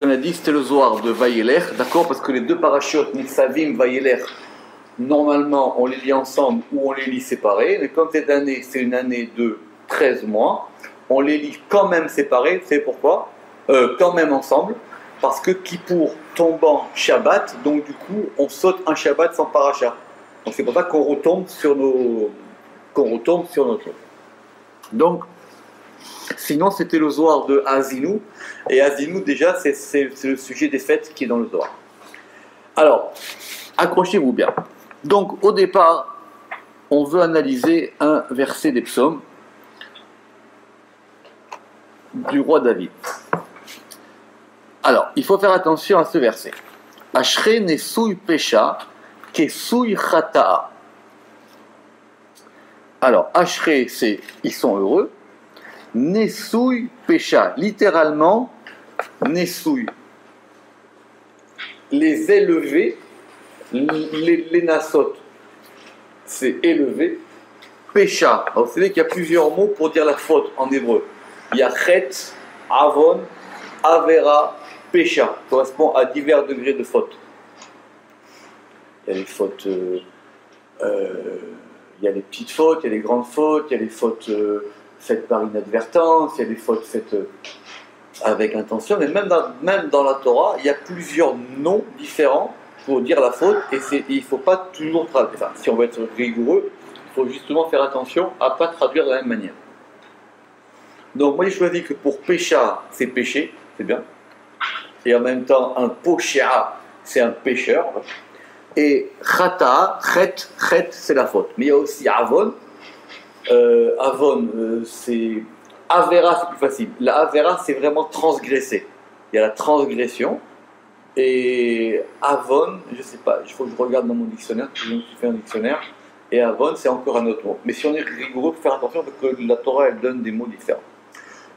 On a dit c'était le Zohar de Vayelech, d'accord, parce que les deux parachutes, Nitzavim, Vayelech, normalement on les lit ensemble ou on les lit séparés, mais comme cette année c'est une année de 13 mois, on les lit quand même séparés, vous savez pourquoi quand même ensemble, parce que Kippour tombant Shabbat, donc du coup on saute un Shabbat sans paracha. Donc c'est pour ça qu'on retombe sur notre. Donc, sinon c'était le Zohar de Azinu, et Azinu déjà c'est le sujet des fêtes qui est dans le Zohar. Alors, accrochez-vous bien. Donc au départ, on veut analyser un verset des psaumes du roi David. Alors, il faut faire attention à ce verset. Ashre nesui pesha kesui chata'a. Alors, Ashre, c'est ils sont heureux. Nesui pesha, littéralement, nesui, les élevés, les nasot, c'est élevé. Pesha, alors vous savez qu'il y a plusieurs mots pour dire la faute en hébreu. Il y a chet, avon, avera, pesha, correspond à divers degrés de faute. Il y a les fautes, il y a les petites fautes, il y a les grandes fautes, il y a les fautes faites par inadvertance, il y a des fautes faites avec intention, mais même dans la Torah, il y a plusieurs noms différents pour dire la faute, et il ne faut pas toujours traduire. Enfin, si on veut être rigoureux, il faut justement faire attention à ne pas traduire de la même manière. Donc moi j'ai choisi que pour pécha, c'est péché, c'est bien, et en même temps un pochea, c'est un pécheur, et chata, chet, c'est la faute. Mais il y a aussi avon. C'est avera, c'est plus facile. La avera, c'est vraiment transgresser. Il y a la transgression. Et avon, je sais pas, il faut que je regarde dans mon dictionnaire, parce que je me suis fait un dictionnaire. Et avon, c'est encore un autre mot. Mais si on est rigoureux, il faut faire attention parce que la Torah, elle donne des mots différents.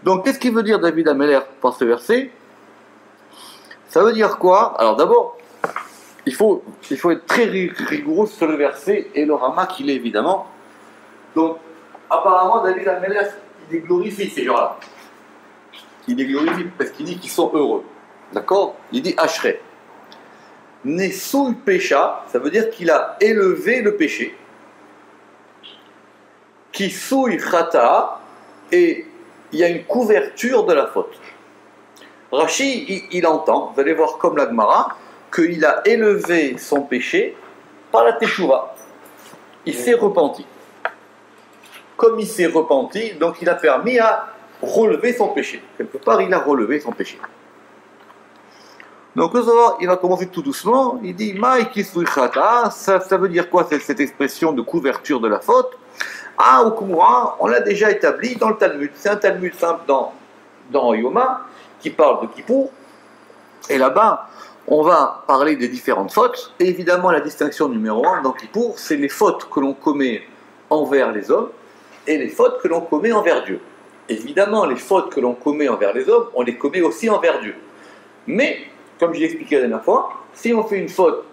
Donc, qu'est-ce qu'il veut dire David Ameller par ce verset? Ça veut dire quoi? Alors, d'abord, il faut être très rigoureux sur le verset et le Rama qu'il est évidemment. Donc, apparemment, David Ameller, il les glorifie ces gens-là. Il les glorifie parce qu'il dit qu'ils sont heureux. D'accord? Il dit Ashre. Nesou pécha, ça veut dire qu'il a élevé le péché. Kisui chata, et il y a une couverture de la faute. Rashi, il entend, vous allez voir comme la Gemara, qu'il a élevé son péché par la teshuva. Il s'est repenti. Comme il s'est repenti, donc il a permis à relever son péché. Quelque part, il a relevé son péché. Donc, il va commencer tout doucement. Il dit ça veut dire quoi cette expression de couverture de la faute? Ah, au Qumran, on l'a déjà établi dans le Talmud. C'est un Talmud simple dans Yoma qui parle de Kippour. Et là-bas, on va parler des différentes fautes. Et évidemment, la distinction numéro 1 dans Kippour, c'est les fautes que l'on commet envers les hommes et les fautes que l'on commet envers Dieu. Évidemment, les fautes que l'on commet envers les hommes, on les commet aussi envers Dieu. Mais, comme je l'ai expliqué la dernière fois, si on fait une faute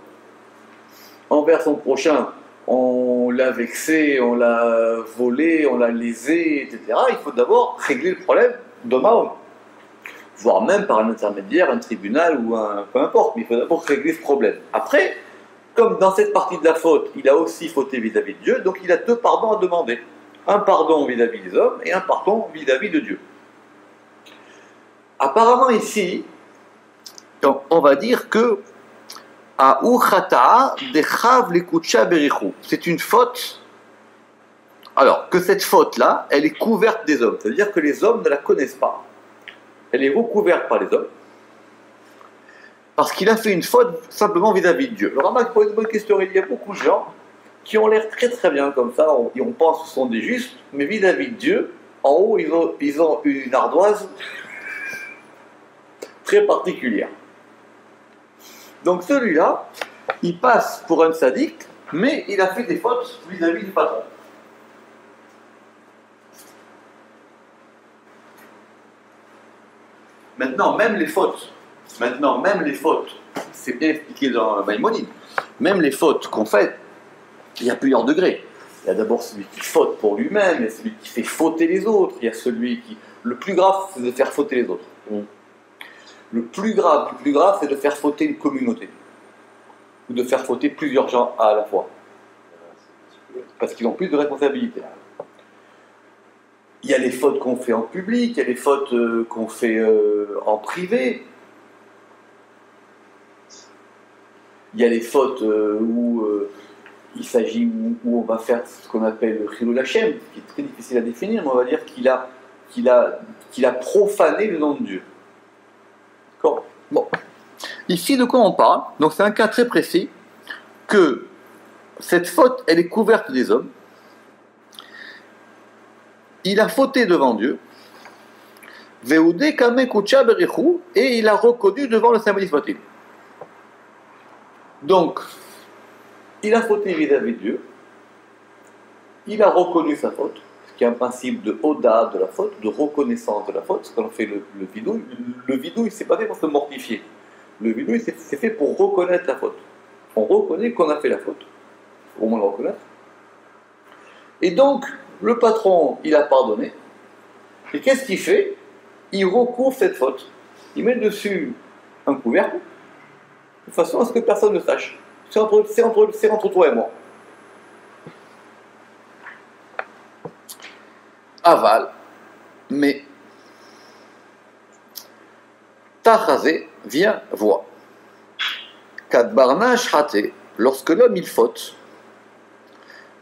envers son prochain, on l'a vexé, on l'a volé, on l'a lésé, etc., il faut d'abord régler le problème d'homme à homme. Voire même par un intermédiaire, un tribunal ou peu importe, mais il faut d'abord régler ce problème. Après, comme dans cette partie de la faute, il a aussi fauté vis-à-vis de Dieu, donc il a deux pardons à demander. Un pardon vis-à-vis des hommes et un pardon vis-à-vis de Dieu. Apparemment ici, on va dire que c'est une faute. Alors, que cette faute-là, elle est couverte des hommes. C'est-à-dire que les hommes ne la connaissent pas. Elle est recouverte par les hommes. Parce qu'il a fait une faute simplement vis-à-vis de Dieu. Le Rama pose une bonne question. Il y a beaucoup de gens qui ont l'air très très bien comme ça. On pense que ce sont des justes, mais vis-à-vis de Dieu, en haut, ils ont une ardoise très particulière. Donc celui-là, il passe pour un sadique, mais il a fait des fautes vis-à-vis du patron. Maintenant, même les fautes, c'est bien expliqué dans Maïmonide, même les fautes qu'on fait, il y a plusieurs degrés. Il y a d'abord celui qui faute pour lui-même, il y a celui qui fait fauter les autres, il y a celui qui... Le plus grave, c'est de faire fauter les autres. Le plus grave du plus grave, c'est de faire fauter une communauté. Ou de faire fauter plusieurs gens à la fois. Parce qu'ils ont plus de responsabilité. Il y a les fautes qu'on fait en public, il y a les fautes qu'on fait en privé. Il y a les fautes où il s'agit, où on va faire ce qu'on appelle le Chilul Hashem, qui est très difficile à définir, mais on va dire qu'il a profané le nom de Dieu. D'accord ? Bon. Ici, de quoi on parle ? Donc c'est un cas très précis, que cette faute, elle est couverte des hommes. Il a fauté devant Dieu, et il a reconnu devant le Saint béni soit-il. Donc, il a fauté vis-à-vis de Dieu, il a reconnu sa faute, ce qui est un principe de Oda de la faute, de reconnaissance de la faute, ce qu'on fait le vidouille. Le vidouille, c'est pas fait pour se mortifier. Le vidouille, c'est fait pour reconnaître la faute. On reconnaît qu'on a fait la faute. Il faut au moins le reconnaître. Et donc, le patron, il a pardonné. Et qu'est-ce qu'il fait ? Il recouvre cette faute. Il met dessus un couvercle, de façon à ce que personne ne sache. C'est entre toi et moi. Aval, mais Tachazé vient voir. Kadbarna shate, lorsque l'homme il faute,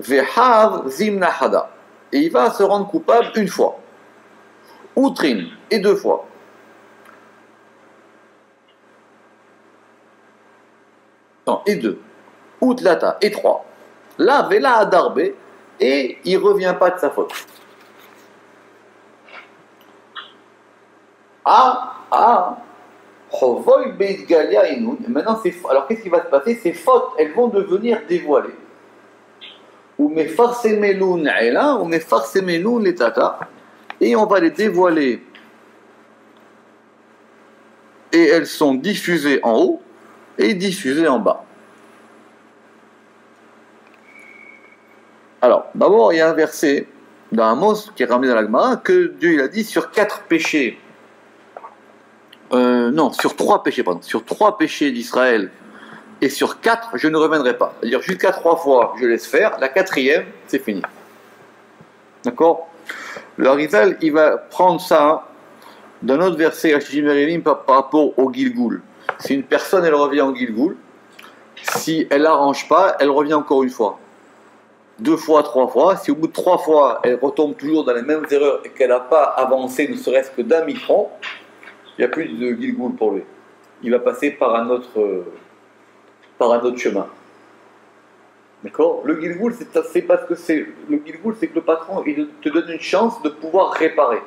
Vehav zimnahada, et il va se rendre coupable une fois, Outrin, et 2 fois. Non, et 2. Outlata, et 3. Là, Vela Adarbe, et il ne revient pas de sa faute. Chovoy Beit Galia Inoun. Maintenant, alors qu'est-ce qui va se passer ? Ces fautes, elles vont devenir dévoilées. Ou mes farsemeloun ela, ou mes farsemeloun letata, et on va les dévoiler. Et elles sont diffusées en haut et diffusées en bas. Alors, d'abord, il y a un verset dans Amos qui est ramené dans la Gemara que Dieu il a dit sur 4 péchés. Sur 3 péchés, pardon. Sur 3 péchés d'Israël et sur 4, je ne reviendrai pas. C'est-à-dire jusqu'à 3 fois, je laisse faire. La 4e, c'est fini. D'accord ? Le Arizal, il va prendre ça d'un autre verset par rapport au Gilgoul. Si une personne, elle revient en Gilgoul, si elle n'arrange pas, elle revient encore une fois. 2 fois, 3 fois. Si au bout de 3 fois, elle retombe toujours dans les mêmes erreurs et qu'elle n'a pas avancé ne serait-ce que d'1 micron, il n'y a plus de Gilgoul pour lui. Il va passer par un autre chemin. D'accord ? Le Gilgoul, c'est parce que le Gilgoul, c'est que le patron, il te donne une chance de pouvoir réparer.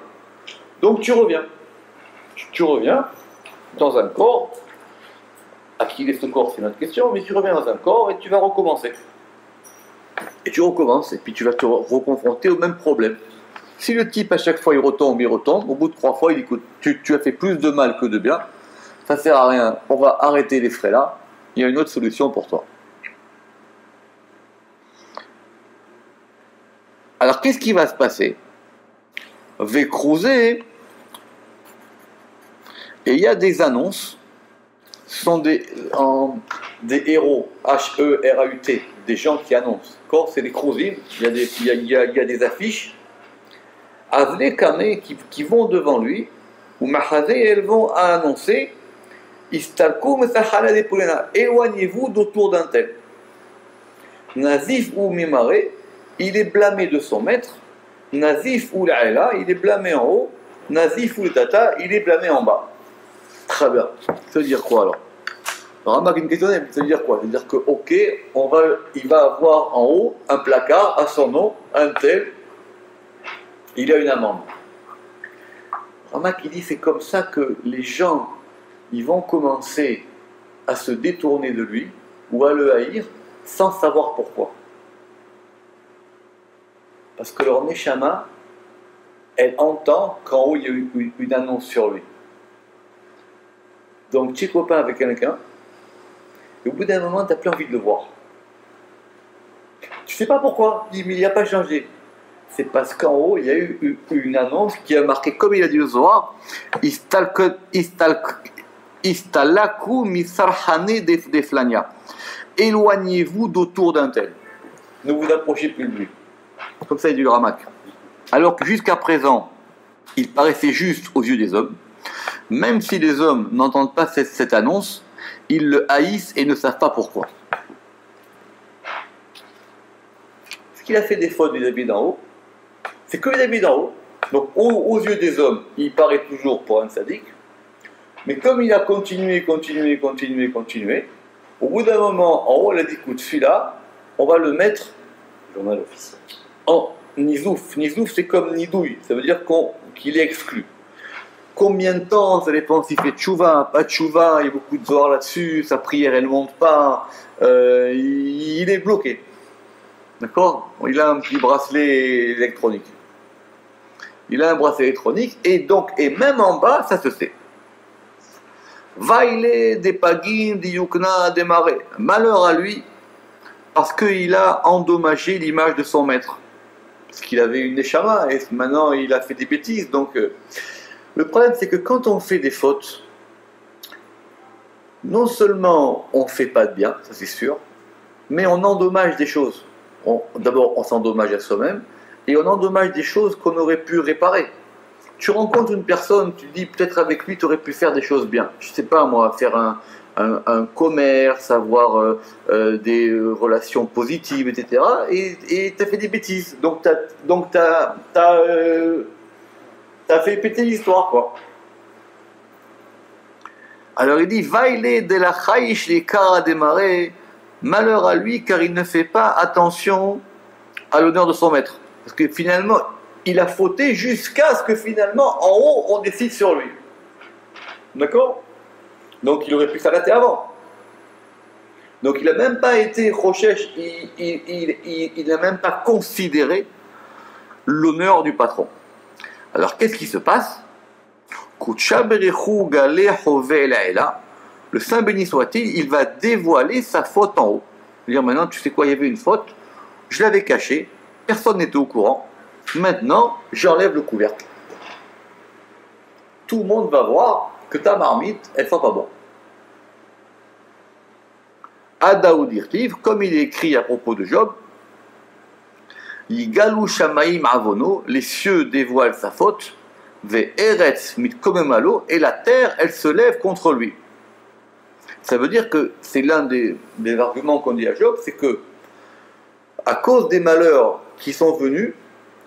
Donc tu reviens. Tu reviens dans un corps. À qui est ce corps, c'est une autre question, mais tu reviens dans un corps et tu vas recommencer. Et tu recommences, et puis tu vas te reconfronter au même problème. Si le type, à chaque fois, il retombe, au bout de 3 fois, il dit, écoute, tu as fait plus de mal que de bien, ça ne sert à rien, on va arrêter les frais là, il y a une autre solution pour toi. Alors, qu'est-ce qui va se passer ? Vécrouser, et il y a des annonces, ce sont des héros, H-E-R-A-U-T, des gens qui annoncent. D'accord ? C'est des crousines, il y a des affiches, Avle Kameh qui vont devant lui, ou Mahazé, elles vont annoncer Istalkoum Sahana de Poulena, éloignez-vous d'autour d'un tel. Nazif ou Mimare, il est blâmé de son maître. Nazif ou La'ela, il est blâmé en haut. Nazif ou Tata, il est blâmé en bas. Très bien. Ça veut dire quoi alors ? Remarque une question, ça veut dire quoi ? Ça veut dire que, ok, il va avoir en haut un placard à son nom, un tel. Il a une amende. Ramak, il dit c'est comme ça que les gens ils vont commencer à se détourner de lui ou à le haïr sans savoir pourquoi. Parce que leur Neshama, elle entend qu'en haut il y a eu une annonce sur lui. Donc tu es copain avec quelqu'un et au bout d'un moment tu n'as plus envie de le voir. Tu ne sais pas pourquoi, mais il n'a pas changé. C'est parce qu'en haut, il y a eu une annonce qui a marqué, comme il a dit le Zohar, Istalaku misarhane deflania. Éloignez-vous d'autour d'un tel. Ne vous approchez plus de lui. Comme ça, il dit le Ramak. Alors que jusqu'à présent, il paraissait juste aux yeux des hommes, même si les hommes n'entendent pas cette annonce, ils le haïssent et ne savent pas pourquoi. Ce qu'il a fait des fautes vis-à-vis d'en haut, c'est que vis-à-vis d'en haut. Donc aux yeux des hommes, il paraît toujours pour un sadique, mais comme il a continué, au bout d'un moment, en haut, il a dit, écoute, celui-là, on va le mettre Journal officiel. en nizouf. Nizouf, c'est comme nidouille, ça veut dire qu'il est exclu. Combien de temps, ça dépend s'il fait tchouva, pas tchouva, il y a beaucoup de zohar là-dessus, sa prière elle ne monte pas, il est bloqué. D'accord? Il a un petit bracelet électronique. Et même en bas, ça se sait. Vaile des pagines, des yukna, des marais. Malheur à lui, parce qu'il a endommagé l'image de son maître. Parce qu'il avait une neshama, et maintenant il a fait des bêtises. Donc, le problème, c'est que quand on fait des fautes, non seulement on ne fait pas de bien, ça c'est sûr, mais on endommage des choses. D'abord, on s'endommage à soi-même, et on endommage des choses qu'on aurait pu réparer. Tu rencontres une personne, tu te dis peut-être avec lui tu aurais pu faire des choses bien. Je ne sais pas moi, faire un commerce, avoir des relations positives, etc. Et tu as fait des bêtises. Donc tu as fait péter l'histoire, quoi. Alors il dit Vaile de la chaïch les kara démarré, malheur à lui car il ne fait pas attention à l'honneur de son maître. Parce que finalement, il a fauté jusqu'à ce que finalement, en haut, on décide sur lui. D'accord? Donc il aurait pu s'arrêter avant. Donc il n'a même pas été rochèche, il n'a même pas considéré l'honneur du patron. Alors qu'est-ce qui se passe? Le Saint béni soit-il, il va dévoiler sa faute en haut. Il va dire maintenant, tu sais quoi, il y avait une faute, je l'avais cachée, personne n'était au courant, maintenant j'enlève le couvercle. Tout le monde va voir que ta marmite, elle ne sent pas bon. Adaoud Irtiv, comme il est écrit à propos de Job, Yigalu Shamaim Avono, les cieux dévoilent sa faute, Ve Eretz mit Komemalo, et la terre, elle se lève contre lui. Ça veut dire que c'est l'un des arguments qu'on dit à Job, c'est que à cause des malheurs qui sont venus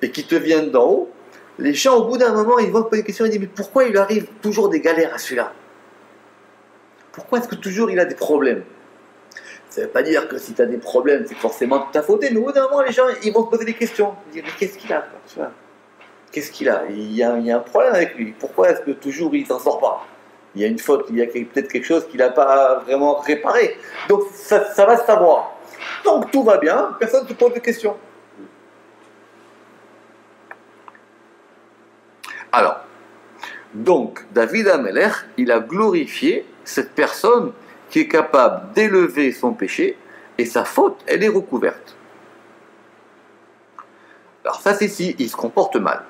et qui te viennent d'en haut, les gens au bout d'un moment ils vont te poser des questions et disent mais pourquoi il arrive toujours des galères à celui-là? Pourquoi est-ce que toujours il a des problèmes? Ça ne veut pas dire que si tu as des problèmes c'est forcément de ta faute, mais au bout d'un moment les gens ils vont te poser des questions, ils disent mais qu'est-ce qu'il a quoi, qu'est-ce qu'il a? Il y a un problème avec lui, pourquoi est-ce que toujours il s'en sort pas? Il y a une faute, il y a peut-être quelque chose qu'il n'a pas vraiment réparé. Donc ça va se savoir. Tant que tout va bien, personne ne te pose de questions. Alors, donc David Amelech, il a glorifié cette personne qui est capable d'élever son péché et sa faute, elle est recouverte. Alors ça c'est si il se comporte mal.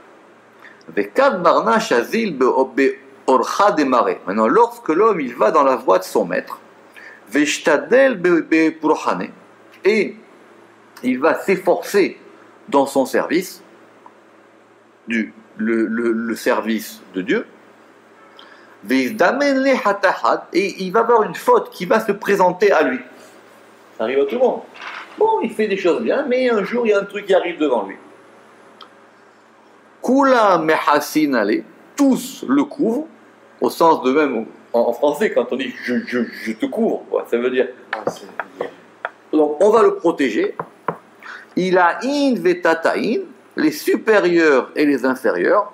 Maintenant, lorsque l'homme il va dans la voie de son maître, et il va s'efforcer dans son service, le service de Dieu, et il va avoir une faute qui va se présenter à lui. Ça arrive à tout le monde. Bon, il fait des choses bien, mais un jour il y a un truc qui arrive devant lui. Kula mehasin ale, tous le couvrent, au sens de même en français quand on dit je te couvre, quoi, ça veut dire. Donc on va le protéger. Il a in vetatain, les supérieurs et les inférieurs.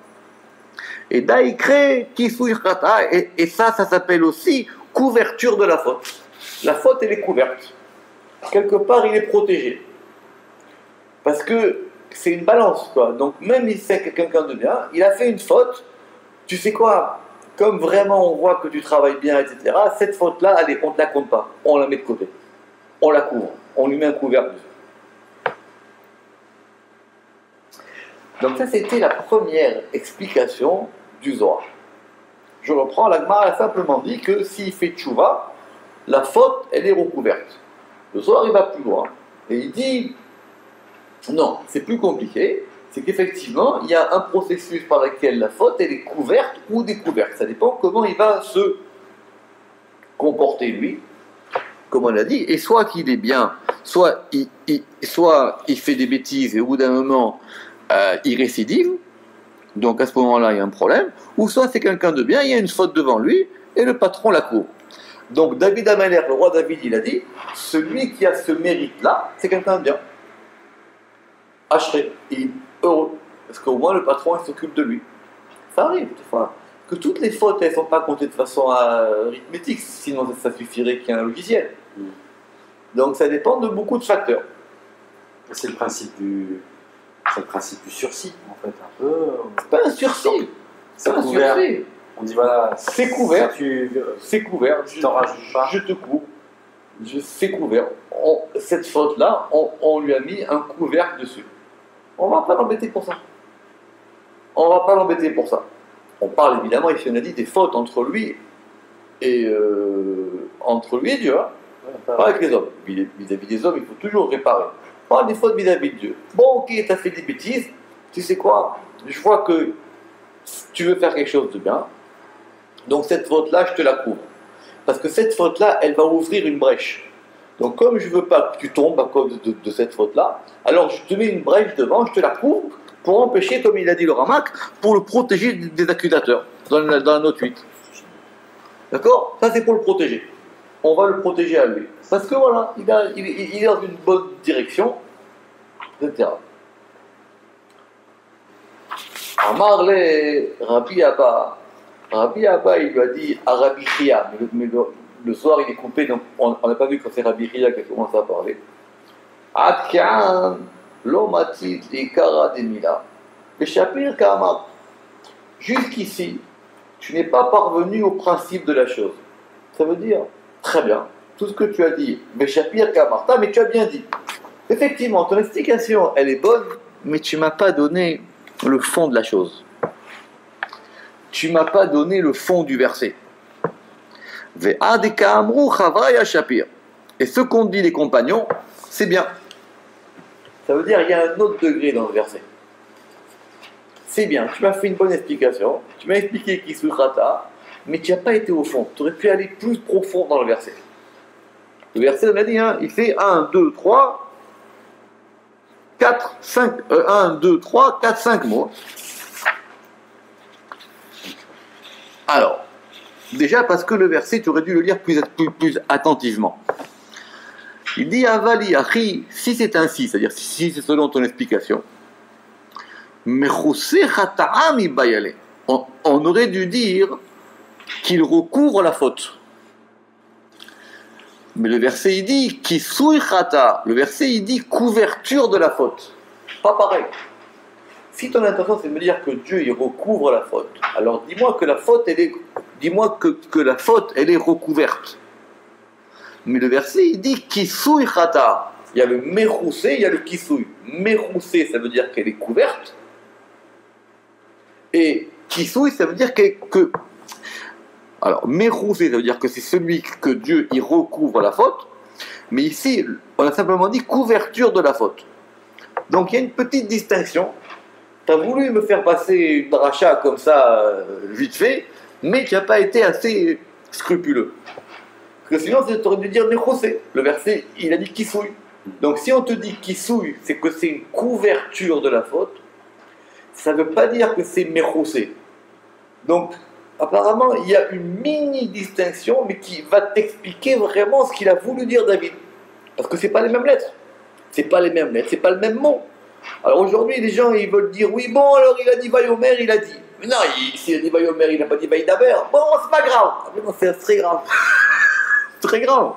Et daikre kisuichata, et ça s'appelle aussi couverture de la faute. La faute elle est couverte. Quelque part il est protégé. Parce que c'est une balance, quoi. Donc même si c'est quelqu'un de bien, il a fait une faute, tu sais quoi, comme vraiment on voit que tu travailles bien, etc., cette faute-là, allez, on ne te la compte pas, on la met de côté, on la couvre, on lui met un couvercle dessus. Donc ça, c'était la première explication du Zohar. Je reprends, la Gemara a simplement dit que s'il fait tchouva, la faute, elle est recouverte. Le soir, il va plus loin. Et il dit, non, c'est plus compliqué. C'est qu'effectivement, il y a un processus par lequel la faute, elle est couverte ou découverte. Ça dépend comment il va se comporter, lui, comme on l'a dit. Et soit qu'il est bien, soit il fait des bêtises et au bout d'un moment, il récidive. Donc à ce moment-là, il y a un problème. Ou soit c'est quelqu'un de bien, il y a une faute devant lui et le patron la court. Donc David Amalek, le roi David, il a dit, celui qui a ce mérite-là, c'est quelqu'un de bien. Ashré, il est heureux. Parce qu'au moins le patron, il s'occupe de lui. Ça arrive, des fois. Que toutes les fautes, elles ne sont pas comptées de façon arithmétique, sinon ça suffirait qu'il y ait un logiciel. Donc ça dépend de beaucoup de facteurs. C'est le principe du sursis, en fait, un peu. C'est pas un sursis. C'est un couvert. sursis. On dit voilà, c'est couvert. C'est couvert. Je t'en rajoute pas. Je te coupe. C'est couvert. Cette faute-là, on lui a mis un couvercle dessus. On va pas l'embêter pour ça. On va pas l'embêter pour ça. On parle évidemment, ici on a dit, des fautes entre lui et Dieu. Hein. Pas avec les hommes. Vis-à-vis des hommes, il faut toujours réparer. On parle des fautes vis-à-vis de Dieu. Bon, ok, tu as fait des bêtises. Tu sais quoi? Je vois que tu veux faire quelque chose de bien. Donc cette faute-là, je te la couvre. Parce que cette faute-là, elle va ouvrir une brèche. Donc comme je ne veux pas que tu tombes à cause de cette faute-là, alors je te mets une brèche devant, je te la couvre pour empêcher, comme il a dit le Ramak, pour le protéger des accusateur dans la note 8. D'accord? Ça c'est pour le protéger. On va le protéger à lui. Parce que voilà, il est dans une bonne direction, etc. Amar le Rabbi Abba. Rabbi Abba, il lui a dit à Rabbi Chia, mais le soir il est coupé, donc on n'a pas vu quand c'est Rabbi Chia qui a commencé à parler. Atkan, l'omatit, l'ikara demila. Le Shapir Kamar. Jusqu'ici, tu n'es pas parvenu au principe de la chose. Ça veut dire, très bien, tout ce que tu as dit, mais Shapir Kamarta, mais tu as bien dit. Effectivement, ton explication, elle est bonne, mais tu ne m'as pas donné le fond de la chose. Tu ne m'as pas donné le fond du verset. Et ce qu'ont dit les compagnons, c'est bien. Ça veut dire qu'il y a un autre degré dans le verset. C'est bien, tu m'as fait une bonne explication, tu m'as expliqué qui Rata, mais tu n'as pas été au fond. Tu aurais pu aller plus profond dans le verset. Le verset, on a dit, hein, il fait 1, 2, 3, 4, 5, 1, 2, 3, 4, 5 mots. Alors, déjà parce que le verset, tu aurais dû le lire plus attentivement. Il dit Avali Achi, si c'est ainsi, c'est-à-dire si c'est selon ton explication, on aurait dû dire qu'il recouvre la faute. Mais le verset il dit Kisui Chata, le verset il dit couverture de la faute. Pas pareil. Si ton intention c'est de me dire que Dieu il recouvre la faute, alors dis-moi que la faute elle est, que la faute elle est recouverte. Mais le verset il dit Kisui Chata. Il y a le Mechousé, il y a le Kisui. Mechousé ça veut dire qu'elle est couverte. Et Kisui ça veut dire que alors Mechousé ça veut dire que c'est celui que Dieu il recouvre la faute. Mais ici on a simplement dit couverture de la faute. Donc il y a une petite distinction. Tu as voulu me faire passer une dracha comme ça, vite fait, mais tu n'as pas été assez scrupuleux. Parce que sinon, tu aurais dû dire Nechosé. Le verset, il a dit Kisouille. Donc si on te dit Kisouille, c'est que c'est une couverture de la faute, ça ne veut pas dire que c'est Mechosé. Donc, apparemment, il y a une mini-distinction, mais qui va t'expliquer vraiment ce qu'il a voulu dire David. Parce que ce n'est pas les mêmes lettres. C'est pas les mêmes lettres, c'est pas le même mot. Alors aujourd'hui, les gens, ils veulent dire, oui, bon, alors il a dit Vayomer, il a dit. Mais non, s'il a dit Vayomer, il n'a pas dit Vaïdaber. Bon, c'est pas grave. Mais non, c'est très grave. C'est très grave.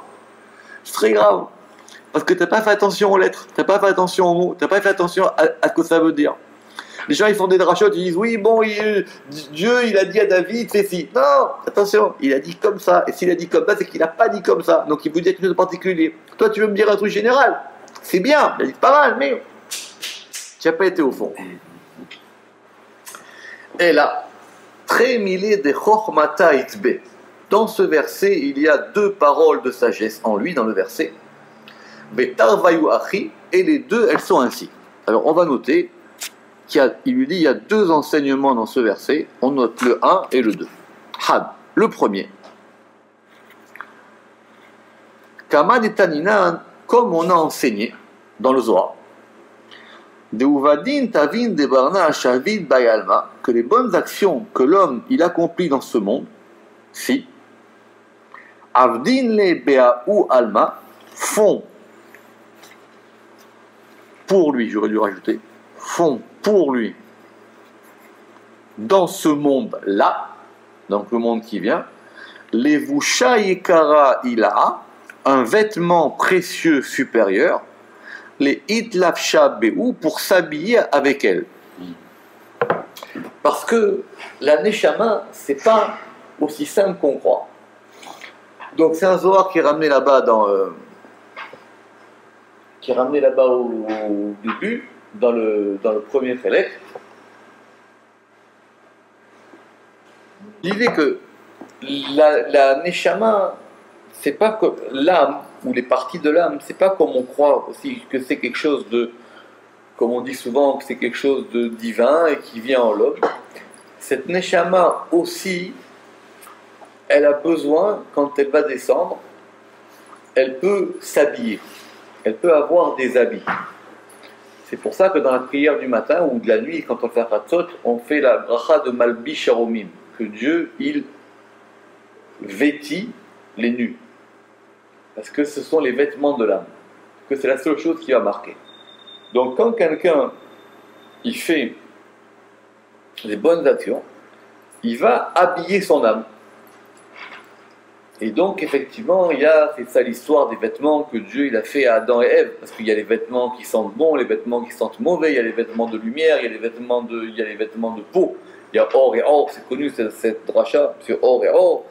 C'est très grave. Parce que tu n'as pas fait attention aux lettres, tu n'as pas fait attention aux mots, tu n'as pas fait attention à ce que ça veut dire. Les gens, ils font des drachotes, ils disent, oui, bon, Dieu, il a dit à David, c'est si. Non, attention, il a dit comme ça. Et s'il a dit comme ça, c'est qu'il n'a pas dit comme ça. Donc il vous dit quelque chose de particulier. Toi, tu veux me dire un truc général. C'est bien, il a dit pas mal, mais tu n'as pas été au fond. Et là, Tremile de chokhmata itbe. Dans ce verset, il y a deux paroles de sagesse en lui, dans le verset. Betarvayu achi, et les deux, elles sont ainsi. Alors, on va noter il lui dit il y a deux enseignements dans ce verset. On note le 1 et le 2. Had, le premier. Kama de Taninan, comme on a enseigné dans le Zohar, de Uvadin Tavin de Barna Shavid Bayalma, que les bonnes actions que l'homme il accomplit dans ce monde, si Avdin le Beaou Alma, font pour lui, j'aurais dû rajouter, font pour lui dans ce monde-là, donc le monde qui vient, les Vusha Yekara Ilaha, un vêtement précieux supérieur, les Itlafsha Be'u, pour s'habiller avec elle. Parce que la Neshama, c'est pas aussi simple qu'on croit. Donc c'est un Zohar qui est ramené là-bas au début, dans le premier Chelek. L'idée que la Neshama, c'est pas comme l'âme, ou les parties de l'âme, c'est pas comme on croit aussi que c'est quelque chose de, comme on dit souvent, que c'est quelque chose de divin et qui vient en l'homme. Cette Neshama aussi, elle a besoin, quand elle va descendre, elle peut s'habiller, elle peut avoir des habits. C'est pour ça que dans la prière du matin ou de la nuit, quand on fait Hatzot, on fait la bracha de Malbi Sharomim, que Dieu, il vêtit les nus. Parce que ce sont les vêtements de l'âme, que c'est la seule chose qui va marquer. Donc quand quelqu'un il fait des bonnes actions, il va habiller son âme. Et donc effectivement, c'est ça l'histoire des vêtements que Dieu il a fait à Adam et Ève, parce qu'il y a les vêtements qui sentent bon, les vêtements qui sentent mauvais, il y a les vêtements de lumière, il y a les vêtements de peau. Il y a or et or, c'est connu cette dracha sur or et or.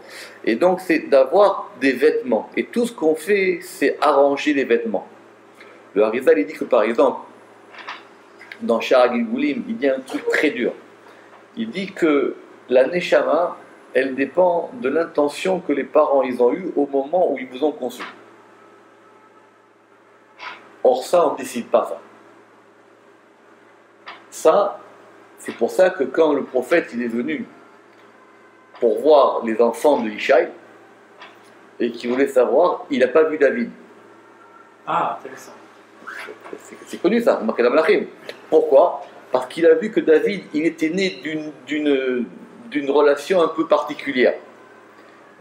Et donc c'est d'avoir des vêtements. Et tout ce qu'on fait, c'est arranger les vêtements. Le Harizal, il dit que par exemple, dans Shara Gilgulim, il dit un truc très dur. Il dit que la Neshama, elle dépend de l'intention que les parents ils ont eue au moment où ils vous ont conçu. Or ça, on ne décide pas ça. Ça, c'est pour ça que quand le prophète il est venu pour voir les enfants de Ishaï et qu'il voulait savoir, il n'a pas vu David. Ah, intéressant. C'est connu ça, Makadam Lachim. Pourquoi ? Parce qu'il a vu que David, il était né d'une relation un peu particulière.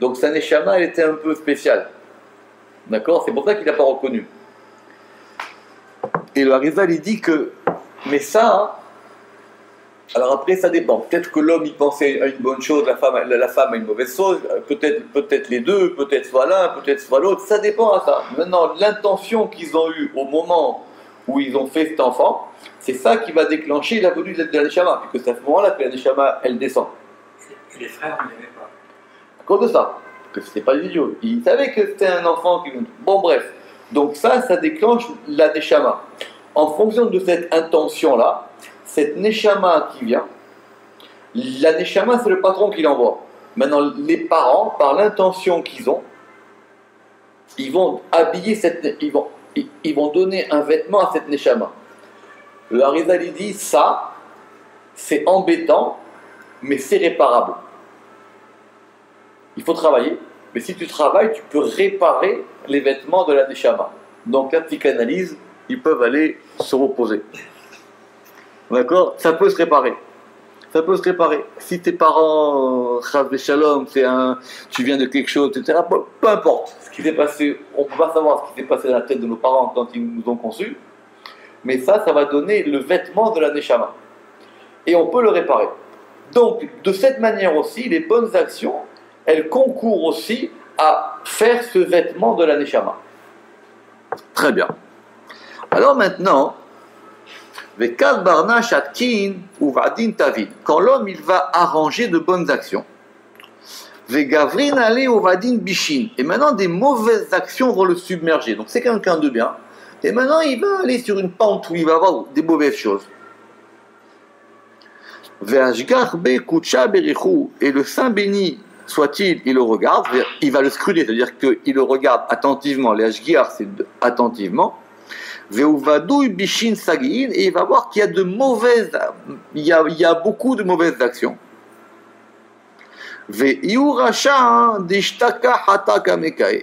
Donc sa Neshama, elle était un peu spéciale. D'accord ? C'est pour ça qu'il n'a pas reconnu. Et le Harizal, il dit que, mais ça, alors après ça dépend. Peut-être que l'homme il pensait à une bonne chose, la femme à une mauvaise chose, peut-être les deux, peut-être soit l'un, peut-être soit l'autre, ça dépend à ça. Maintenant, l'intention qu'ils ont eue au moment où ils ont fait cet enfant, c'est ça qui va déclencher la venue de la Neshama, puisque c'est à ce moment-là que la Neshama elle descend. Et les frères ne l'aimaient pas. À cause de ça, que c'était pas des idiots. Ils savaient que c'était un enfant qui. Bon bref. Donc ça déclenche la Neshama. En fonction de cette intention-là, cette Neshama qui vient, la Neshama c'est le patron qui l'envoie. Maintenant, les parents, par l'intention qu'ils ont, ils vont habiller ils vont donner un vêtement à cette Neshama. Le Harizal il dit ça, c'est embêtant, mais c'est réparable. Il faut travailler, mais si tu travailles, tu peux réparer les vêtements de la Neshama. Donc la psychanalyse, ils peuvent aller se reposer. D'accord ? Ça peut se réparer. Ça peut se réparer. Si tes parents, Chav Shalom, tu viens de quelque chose, etc., peu importe ce qui s'est passé, on ne peut pas savoir ce qui s'est passé dans la tête de nos parents quand ils nous ont conçus, mais ça va donner le vêtement de la Neshama. Et on peut le réparer. Donc, de cette manière aussi, les bonnes actions, elles concourent aussi à faire ce vêtement de la Neshama. Très bien. Alors maintenant, quand l'homme il va arranger de bonnes actions, et maintenant des mauvaises actions vont le submerger. Donc c'est quelqu'un de bien, et maintenant il va aller sur une pente où il va avoir des mauvaises choses. Ve'ashgar be kutsha berichu. Et le Saint béni soit-il, il le regarde, il va le scruter, c'est-à-dire qu'il le regarde attentivement. Les ashgar, c'est attentivement. Ve'uvadui bishin sagiin. Et il va voir qu'il y a de mauvaises, il y a beaucoup de mauvaises actions.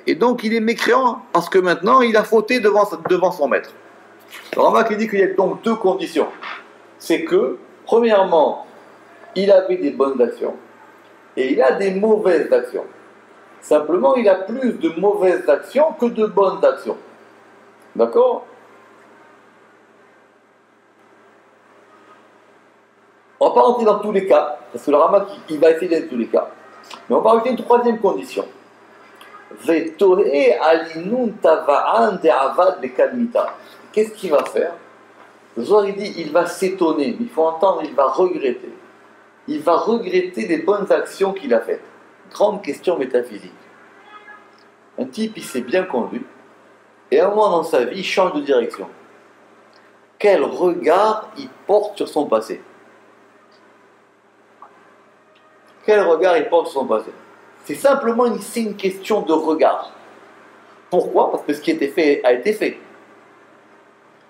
Et donc il est mécréant parce que maintenant il a fauté devant son maître. Le Ramak dit qu'il y a donc deux conditions. C'est que, premièrement, il avait des bonnes actions et il a des mauvaises actions. Simplement, il a plus de mauvaises actions que de bonnes actions. D'accord ? On ne va pas rentrer dans tous les cas, parce que le Ramak, il va essayer d'être tous les cas. Mais on va rajouter une troisième condition. Qu'est-ce qu'il va faire? Le Zohar, il dit, il va s'étonner, mais il faut entendre, il va regretter. Il va regretter les bonnes actions qu'il a faites. Grande question métaphysique. Un type, il s'est bien conduit, et à un moment dans sa vie, il change de direction. Quel regard il porte sur son passé? Quel regard il porte sur son passé? C'est simplement une question de regard. Pourquoi? Parce que ce qui a été fait a été fait.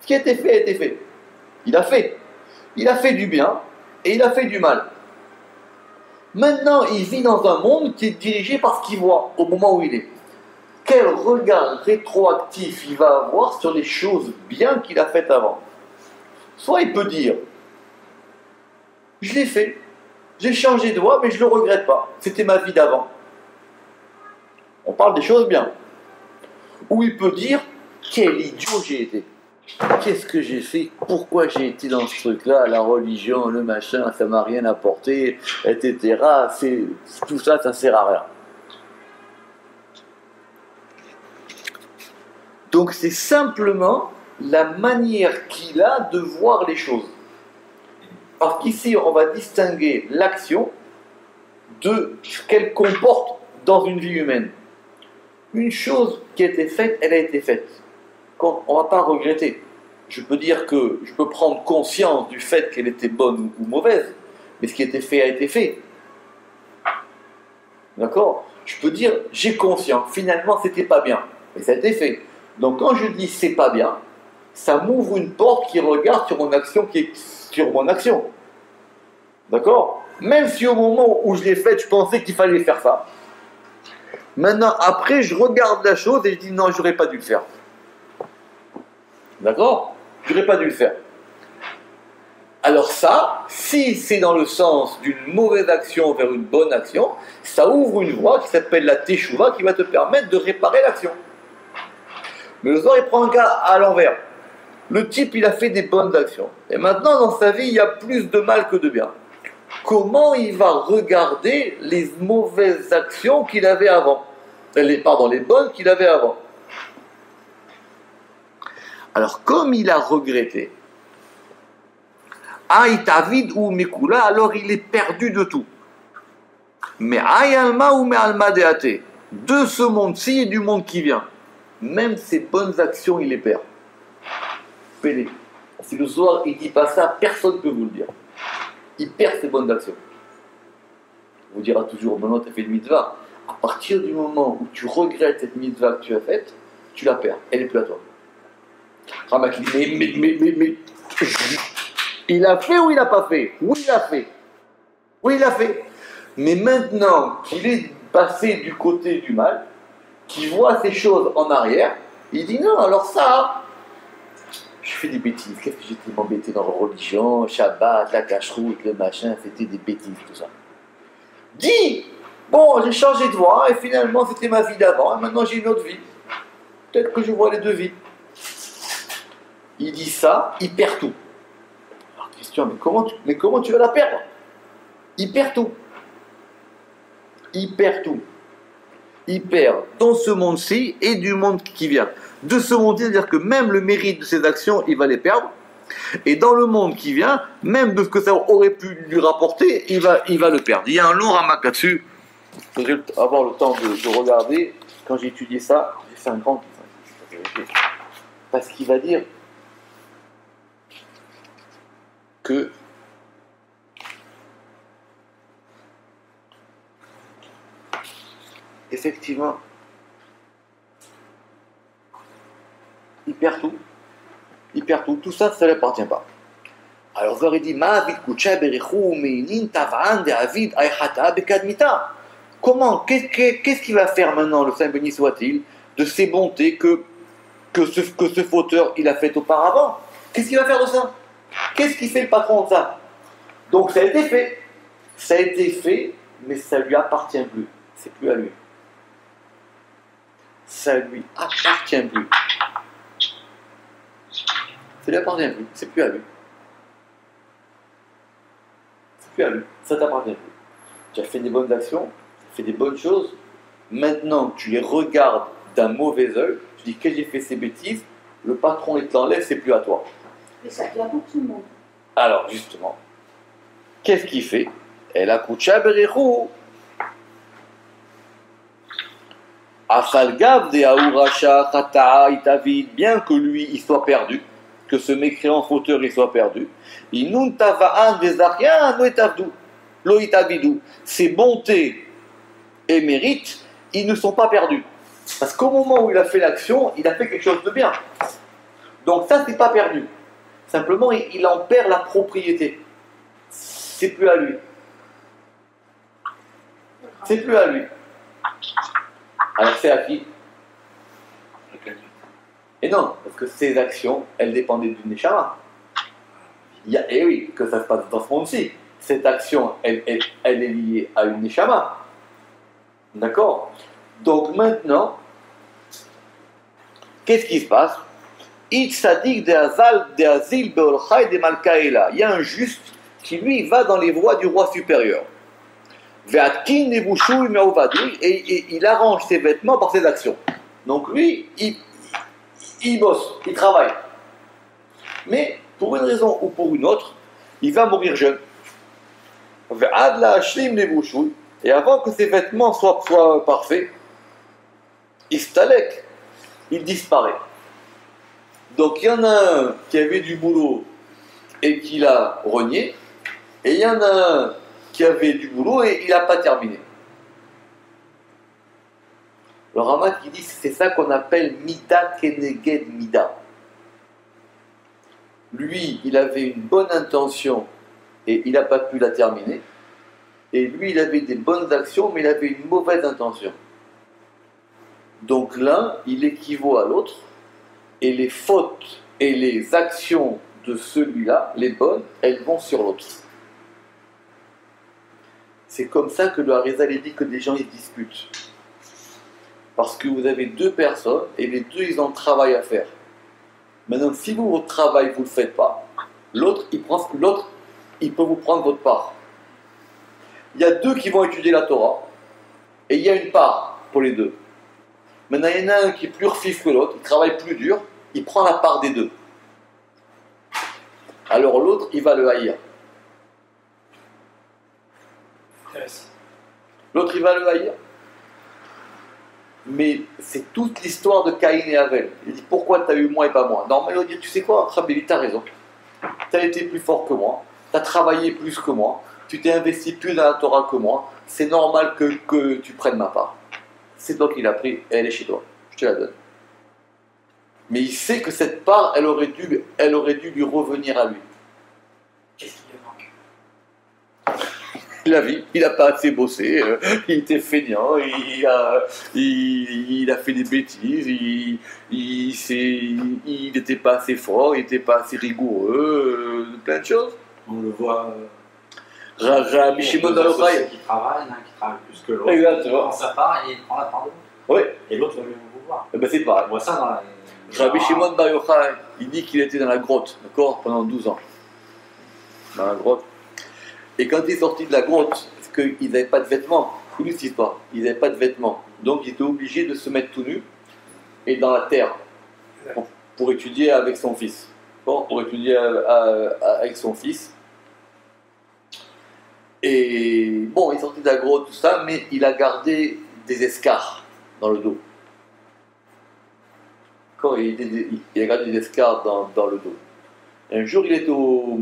Ce qui a été fait a été fait. Il a fait. Il a fait du bien et il a fait du mal. Maintenant, il vit dans un monde qui est dirigé par ce qu'il voit au moment où il est. Quel regard rétroactif il va avoir sur les choses bien qu'il a faites avant? Soit il peut dire, je l'ai fait, j'ai changé de voie, mais je ne le regrette pas. C'était ma vie d'avant. On parle des choses bien. Ou il peut dire, quel idiot j'ai été. Qu'est-ce que j'ai fait? Pourquoi j'ai été dans ce truc-là? La religion, le machin, ça m'a rien apporté, etc. Tout ça, ça sert à rien. Donc c'est simplement la manière qu'il a de voir les choses. Parce qu'ici, on va distinguer l'action de ce qu'elle comporte dans une vie humaine. Une chose qui a été faite, elle a été faite. On ne va pas regretter. Je peux dire que je peux prendre conscience du fait qu'elle était bonne ou mauvaise, mais ce qui a été fait a été fait. D'accord? Je peux dire, j'ai conscience, finalement, c'était pas bien, mais ça a été fait. Donc quand je dis c'est pas bien, ça m'ouvre une porte qui regarde sur mon action qui est sur mon action. D'accord? Même si au moment où je l'ai faite, je pensais qu'il fallait faire ça. Maintenant, après, je regarde la chose et je dis non, j'aurais pas dû le faire. D'accord? J'aurais pas dû le faire. Alors ça, si c'est dans le sens d'une mauvaise action vers une bonne action, ça ouvre une voie qui s'appelle la teshuva qui va te permettre de réparer l'action. Mais le Zohar, il prend un cas à l'envers. Le type, il a fait des bonnes actions. Et maintenant, dans sa vie, il y a plus de mal que de bien. Comment il va regarder les mauvaises actions qu'il avait avant? Les bonnes qu'il avait avant. Alors, comme il a regretté, Aïtavid ou Mekula, alors il est perdu de tout. Mais Aïalma ou Me'alma Deate, de ce monde-ci et du monde qui vient, même ses bonnes actions, il les perd. Pélé. Si le Zohar, il ne dit pas ça, personne ne peut vous le dire. Il perd ses bonnes actions. Il vous dira toujours, maintenant tu as fait une mitzvah. À partir du moment où tu regrettes cette mitzvah que tu as faite, tu la perds. Elle n'est plus à toi. Ramak dit, mais, il a fait ou il n'a pas fait? Oui, il a fait. Oui, il a fait. Mais maintenant qu'il est passé du côté du mal, qu'il voit ces choses en arrière, il dit non, alors ça, je fais des bêtises. Qu'est-ce que j'étais m'embêté dans la religion, Shabbat, la cacheroute, le machin, c'était des bêtises, tout ça. Dis, bon, j'ai changé de voie et finalement c'était ma vie d'avant et maintenant j'ai une autre vie. Peut-être que je vois les deux vies. Il dit ça, il perd tout. Alors, question, mais comment tu vas la perdre? Il perd tout. Il perd tout. Il perd dans ce monde-ci et du monde qui vient. De ce monde-ci, c'est-à-dire que même le mérite de ses actions, il va les perdre. Et dans le monde qui vient, même de ce que ça aurait pu lui rapporter, il va le perdre. Il y a un long ramak là-dessus. Il faudrait avoir le temps de regarder. Quand j'ai étudié ça, j'ai fait un grand kiff. Parce qu'il va dire que effectivement, il perd tout. Il perd tout. Tout ça, ça ne lui appartient pas. Alors, vous aurez dit, comment, qu'est-ce qu'il va faire maintenant, le Saint béni soit-il, de ces bontés que ce fauteur il a fait auparavant? Qu'est-ce qu'il va faire de ça? Qu'est-ce qu'il fait le patron de ça? Donc ça a été fait. Ça a été fait, mais ça ne lui appartient plus. C'est plus à lui. Ça ne lui appartient plus. Ça ne lui appartient plus. C'est plus à lui. C'est plus à lui. Ça ne t'appartient plus. Tu as fait des bonnes actions, tu as fait des bonnes choses. Maintenant, tu les regardes d'un mauvais œil. Tu dis que j'ai fait ces bêtises. Le patron, il te l'enlève, c'est plus à toi. Mais ça vient pour tout le monde. Alors, justement, qu'est-ce qu'il fait? Elle a couché berechou. Afalgav de Aouracha Khata'a Itavid, bien que lui il soit perdu, que ce mécréant fauteur il soit perdu, Inun Tava'an Vezarian Lo Itavidou, ses bontés et mérites, ils ne sont pas perdus. Parce qu'au moment où il a fait l'action, il a fait quelque chose de bien. Donc ça, c'est pas perdu. Simplement, il en perd la propriété. C'est plus à lui. C'est plus à lui. Alors c'est à qui? Et non, parce que ces actions, elles dépendaient d'une Neshama. Et oui, que ça se passe dans ce monde-ci. Cette action, elle est liée à une Neshama. D'accord? Donc maintenant, qu'est-ce qui se passe? Il y a un juste qui lui va dans les voies du roi supérieur. Et il arrange ses vêtements par ses actions. Donc lui, il bosse, il travaille. Mais pour une raison ou pour une autre, il va mourir jeune. Et avant que ses vêtements soient parfaits, il disparaît. Donc il y en a un qui avait du boulot et qui l'a renié, et il y en a un qui avait du boulot et il n'a pas terminé. Le Ramat qui dit c'est ça qu'on appelle Mida Keneged Mida. Lui, il avait une bonne intention et il n'a pas pu la terminer. Et lui, il avait des bonnes actions, mais il avait une mauvaise intention. Donc l'un, il équivaut à l'autre, et les fautes et les actions de celui-là, les bonnes, elles vont sur l'autre. C'est comme ça que le Harizal dit que des gens ils discutent. Parce que vous avez deux personnes, et les deux, ils ont un travail à faire. Maintenant, si vous, votre travail, vous ne le faites pas, l'autre, il peut vous prendre votre part. Il y a deux qui vont étudier la Torah, et il y a une part pour les deux. Maintenant, il y en a un qui est plus refif que l'autre, il travaille plus dur, il prend la part des deux. Alors l'autre, il va le haïr. L'autre, il va le haïr. Mais c'est toute l'histoire de Caïn et Abel. Il dit pourquoi tu as eu moi et pas moi? Normalement, il va dire tu sais quoi, Rabbi, tu as raison. Tu as été plus fort que moi, tu as travaillé plus que moi, tu t'es investi plus dans la Torah que moi, c'est normal que tu prennes ma part. C'est toi qui l'as pris et elle est chez toi. Je te la donne. Mais il sait que cette part, elle aurait dû lui revenir à lui. Qu'est-ce qui lui manque? La vie, il n'a pas assez bossé, il était feignant, il a fait des bêtises, il n'était pas assez fort, il n'était pas assez rigoureux, plein de choses. On le voit. Rabbi Shimon Bar Yochai. Qui travaille plus que l'autre. Exactement. Il prend sa part et il prend la part de l'autre. Oui. Et l'autre va lui voir. Eh ben c'est pareil. On voit ça dans la. Rabbi Shimon Bar Yochai, il dit qu'il était dans la grotte, d'accord, pendant 12 ans. Dans la grotte. Et quand il est sorti de la grotte, parce qu'ils n'avaient pas de vêtements, vous ne dites pas, ils n'avaient pas de vêtements. Donc il était obligé de se mettre tout nu et dans la terre pour étudier avec son fils. Bon, pour étudier avec son fils. Et bon, il est sorti de la grotte, tout ça, mais il a gardé des escarres dans le dos. Quand il a gardé des escarres dans le dos. Et un jour, il était au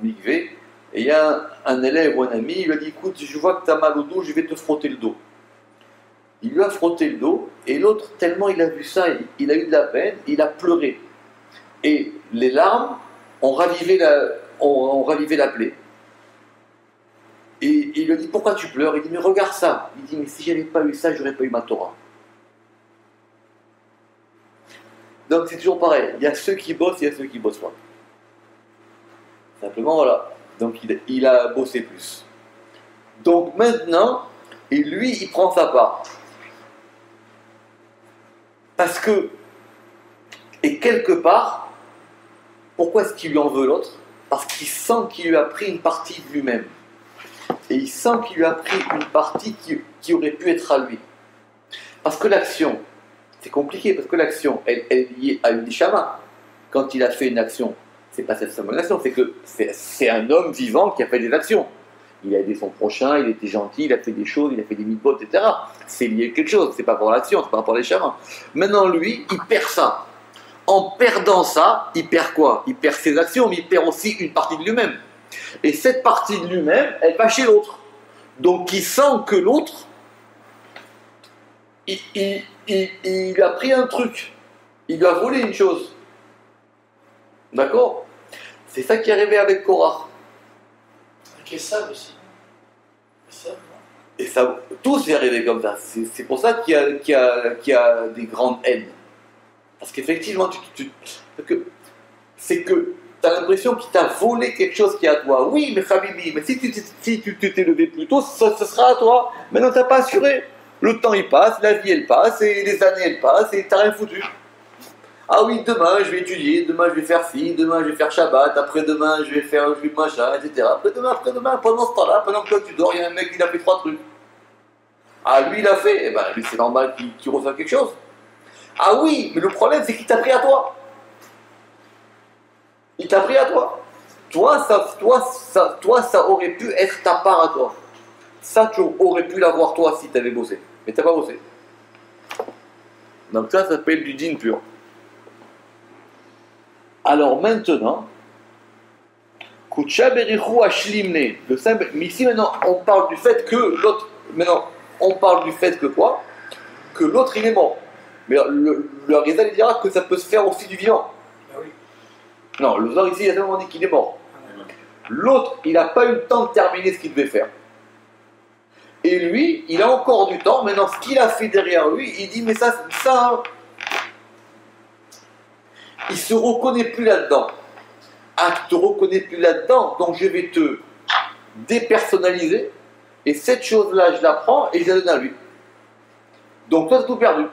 mikvé. Et il y a un élève ou un ami, il lui a dit écoute, je vois que tu as mal au dos, je vais te frotter le dos. il lui a frotté le dos, et l'autre, tellement il a vu ça, il a eu de la peine, il a pleuré. Et les larmes ont ravivé la plaie. Et il lui a dit, pourquoi tu pleures? Il dit, mais regarde ça. Il dit, mais si j'avais pas eu ça, j'aurais pas eu ma Torah. Donc c'est toujours pareil, il y a ceux qui bossent, il y a ceux qui bossent pas. Simplement voilà, donc il a bossé plus. Donc maintenant, et lui il prend sa part. Parce que, et quelque part, pourquoi est-ce qu'il lui en veut l'autre? Parce qu'il sent qu'il lui a pris une partie de lui-même. Et il sent qu'il lui a pris une partie qui aurait pu être à lui. Parce que l'action, c'est compliqué, parce que l'action, elle est liée à une neshama. Quand il a fait une action, c'est pas cette seule action, c'est que c'est un homme vivant qui a fait des actions. Il a aidé son prochain, il était gentil, il a fait des choses, il a fait des mitzvot, etc. C'est lié à quelque chose, c'est pas pour l'action, c'est pas pour les neshama. Maintenant, lui, il perd ça. En perdant ça, il perd quoi? Il perd ses actions, mais il perd aussi une partie de lui-même. Et cette partie de lui-même, elle va chez l'autre. Donc il sent que l'autre, il a pris un truc, il lui a volé une chose. D'accord? C'est ça qui est arrivé avec Korah. Avec Esav aussi. Esav, non? Et ça, tout s'est arrivé comme ça. C'est pour ça qu'il y a des grandes haines. Parce qu'effectivement, c'est que tu as l'impression qu'il t'a volé quelque chose qui est à toi. Oui, mais Habibi, mais si tu t'es levé plus tôt, ce sera à toi. Maintenant, tu n'as pas assuré. Le temps, il passe, la vie, elle passe, et les années, elles passent, et tu n'as rien foutu. Ah oui, demain, je vais étudier, demain, je vais faire ci, demain, je vais faire Shabbat, après-demain, je vais faire machin, etc. Après-demain, pendant ce temps-là, pendant que toi, tu dors, il y a un mec qui a fait 3 trucs. Ah, lui, il a fait, eh ben, lui, c'est normal qu'il reçoive quelque chose. Ah oui, mais le problème, c'est qu'il t'a pris à toi. Il t'a pris à toi. Toi, ça aurait pu être ta part à toi. Ça, tu aurais pu l'avoir toi si tu avais bossé. Mais tu n'as pas bossé. Donc ça s'appelle du din pur. Alors maintenant, Kucha Berichu Ashlimne. Mais ici maintenant, on parle du fait que l'autre. Maintenant, on parle du fait que quoi? Que l'autre il est mort. Mais le Arizal il dira que ça peut se faire aussi du vivant. Ah oui. Non, le Zohar ici il a tellement dit qu'il est mort. L'autre, il n'a pas eu le temps de terminer ce qu'il devait faire. Et lui, il a encore du temps. Maintenant, ce qu'il a fait derrière lui, il dit, mais ça, il se reconnaît plus là-dedans. Ah, tu te reconnais plus là-dedans, donc je vais te dépersonnaliser. Et cette chose-là, je la prends et je la donne à lui. Donc toi, tu as tout perdu.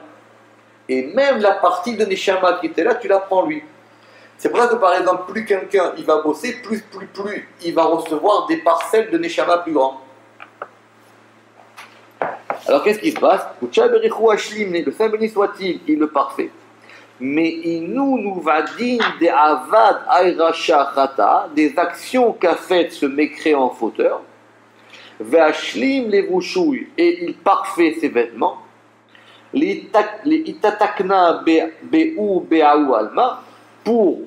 Et même la partie de Neshama qui était là, tu la prends lui. C'est pour ça que par exemple, plus quelqu'un il va bosser, plus il va recevoir des parcelles de Neshama plus grands. Alors qu'est-ce qui se passe? Le Saint béni soit-il, il le parfait. Mais nous va dire des avad ayrasha chata, des actions qu'a faites ce mécréant fauteur. Ve'ashlim les vouchouilles, et il parfait ses vêtements. Les itatakna be'u be'aou alma, pour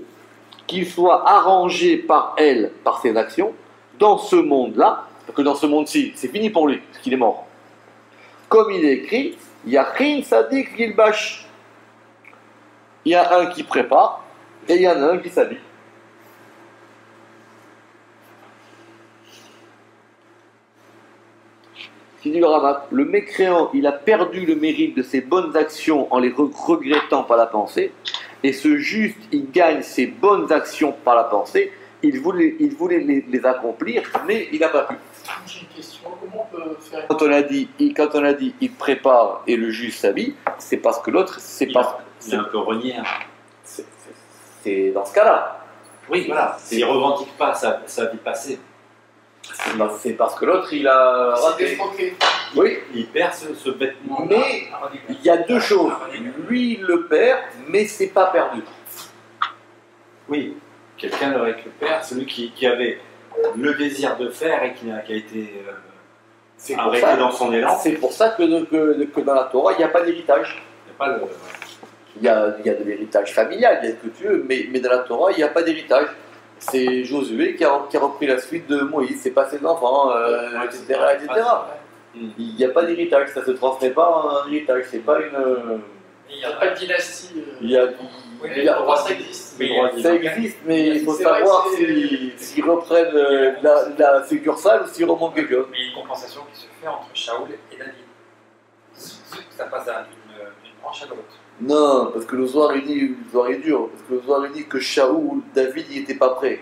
qu'il soit arrangé par elle, par ses actions, dans ce monde-là, parce que dans ce monde-ci, c'est fini pour lui, parce qu'il est mort. Comme il est écrit, Yachin Sadik Gilbash. Il y a un qui prépare, et il y en a un qui s'habille. Qui dit le Ramat, le mécréant, il a perdu le mérite de ses bonnes actions en les regrettant par la pensée, et ce juste, il gagne ses bonnes actions par la pensée. Il voulait les accomplir, mais il n'a pas pu. J'ai une question, comment on peut faire... Quand on a dit, il prépare et le juste s'habille, c'est parce que l'autre, Il est un peu renié. C'est dans ce cas-là. Oui, voilà. Il ne revendique pas sa vie passée. C'est parce que l'autre, il a C'est raté. défroqué. Oui, Il perd ce vêtement. mais il y a deux choses. Lui, il le perd, mais c'est pas perdu. Oui, quelqu'un le récupère, celui qui avait le désir de faire et qui a été C'est pour arrêté ça- dans son élan. C'est pour ça que dans la Torah, il n'y a pas d'héritage. Il n'y a pas le... Il y a de l'héritage familial, il y a ce que tu veux, mais dans la Torah, il n'y a pas d'héritage. C'est Josué qui a repris la suite de Moïse, c'est pas ses enfants, etc., etc. Il n'y a pas d'héritage, ça ne se transmet pas en héritage, c'est pas une... Il n'y a pas de dynastie. Il y a, Oui, il y a- le droit, ça existe. Mais ça existe, mais il faut C'est vrai savoir que s'ils reprennent la succursale ou s'ils remontent quelque chose. Mais il y a une compensation qui se fait entre Shaoul et David. Ça passe d'une branche à l'autre. Non, parce que le Zohar il dit, le Zohar est dur, parce que le Zohar il dit que Shaoul, David, il n'était pas prêt.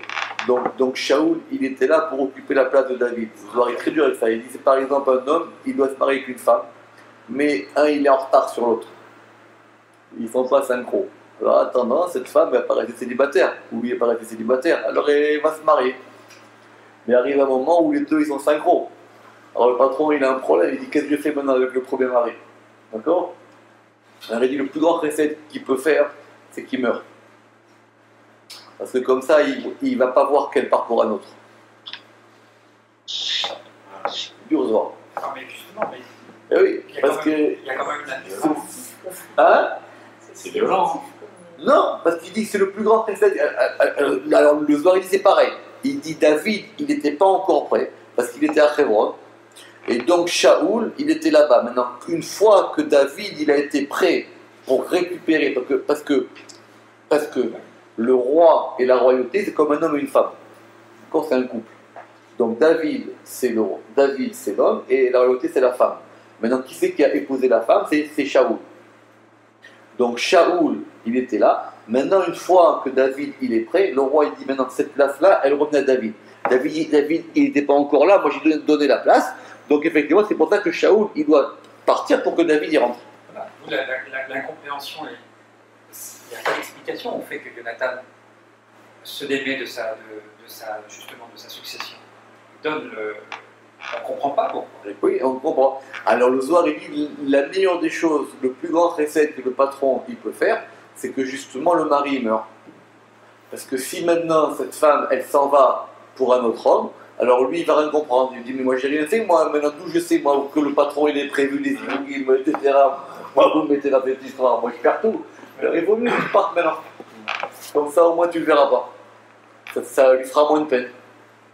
Donc Shaoul, il était là pour occuper la place de David. Le Zohar est très dur avec ça. Il dit, c'est par exemple un homme, il doit se marier avec une femme, mais un, il est en retard sur l'autre. Ils ne sont pas synchro. Alors attendant, cette femme, elle paraît célibataire, ou lui, elle paraît célibataire, alors elle va se marier. Mais arrive un moment où les deux, ils sont synchro. Alors le patron, il a un problème, il dit, qu'est-ce que je fais maintenant avec le premier mari? D'accord? Alors il dit, le plus grand recette qu'il peut faire, c'est qu'il meurt. Parce que comme ça, il ne va pas voir quel parcours un autre. Dur Zohar. Non, mais justement, mais Eh oui, il y a parce quand que... même- il y a quand même une différence. Hein? C'est violent. Non, parce qu'il dit que c'est le plus grand précepte. Alors le Zohar il dit c'est pareil. Il dit David, il n'était pas encore prêt parce qu'il était à Hebron. Et donc Shaoul, il était là-bas. Maintenant, une fois que David, il a été prêt pour récupérer, parce que le roi et la royauté, c'est comme un homme et une femme. Quand c'est un couple. Donc David, c'est l'homme et la royauté, c'est la femme. Maintenant, qui c'est qui a épousé la femme? C'est Shaoul. Donc Shaoul, il était là. Maintenant, une fois que David, il est prêt, le roi, il dit maintenant, cette place-là, elle revenait à David. David, il n'était pas encore là, moi j'ai donné la place. Donc effectivement, c'est pour ça que Shaoul, il doit partir pour que David y rentre. Voilà. Vous, l'incompréhension, il n'y a pas d'explication au fait que Jonathan se démet justement de sa succession. On ne comprend pas pourquoi. Oui, on comprend. Alors le Zohar, il dit, la meilleure des choses, le plus grand recette que le patron, il peut faire, c'est que justement le mari meurt. Parce que si maintenant cette femme, elle s'en va pour un autre homme, alors lui, il va rien comprendre. Il dit, mais moi j'ai rien fait, moi, maintenant d'où je sais, moi, que le patron, il est prévu des immobiles, etc. Moi, vous me mettez dans cette histoire, moi je perds tout. Alors il vaut mieux qu'il parte maintenant. Comme ça, au moins, tu le verras pas. Ça lui fera moins de peine.